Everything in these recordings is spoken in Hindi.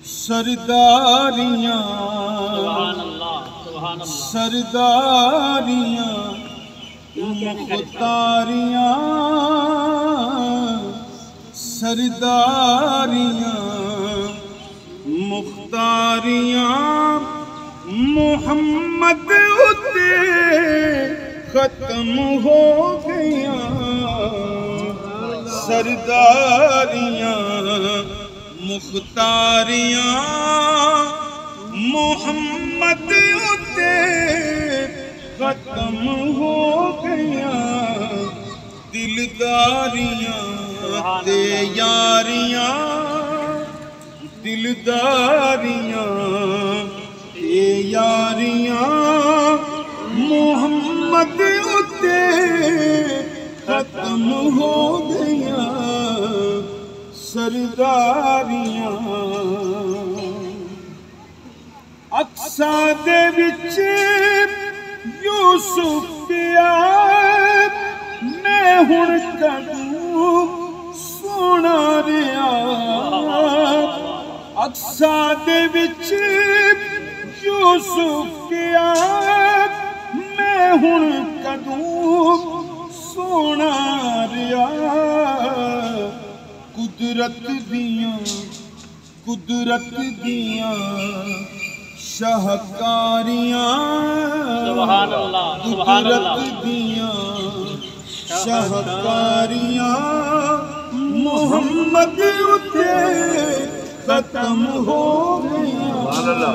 सरदारियां सरदारियां मुख्तारियां सरदारियां मुख्तारियां मोहम्मद उते खत्म हो गया। सरदारियां मुख्तारियां मोहम्मद उते खत्म हो गया। दिलदारियां ते यारियां दिलदारियां ते यारियां मोहम्मद उते खत्म हो गया। सरदारियां अक्सा दे विच यूसुफ पिया मैं हुण कदूं सोना रिया। अक्सा दे विच यूसुफ पिया मैं हुण कदूं सोना रिया। कुदरत दियां शाहकारियां कुदरत दियां शाहकारियां मोहम्मद उते खत्म हो गया।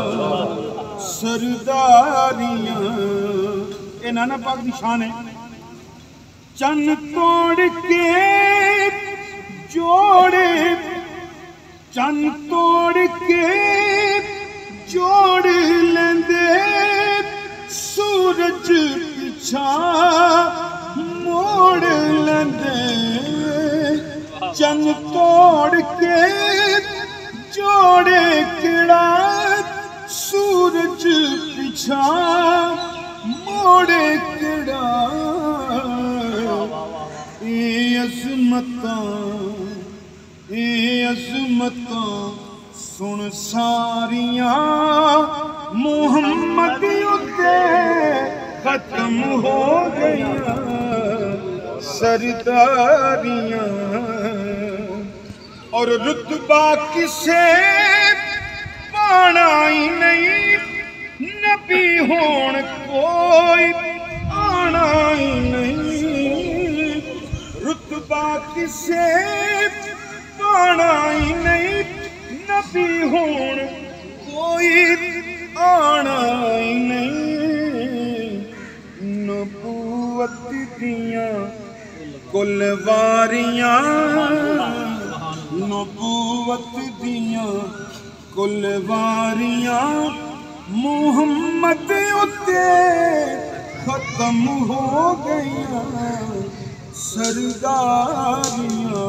सरदारियां ये नाना पाक की शान है। चन तोड़ के जोड़े चन तोड़ के जोड़ लेंदे सूरज पिछा मोड़ लेंदे। चन तोड़ के जोड़े किड़ा सूरज पिछा मोड़े किड़ा। अज़मतां सुन सारियां मोहम्मद उते खत्म हो गया। सरदारियां और रुतबा किसे पाना ही नहीं। नबी होण कोई आना ही नहीं। रुतबा किसे पाना ही नहीं। नबी होण कोई आना ही नहीं। नबूवत दियां कुलवारियां नबूवत दियां कुलवारियां मोहम्मद उते खत्म हो गया। सरदारियां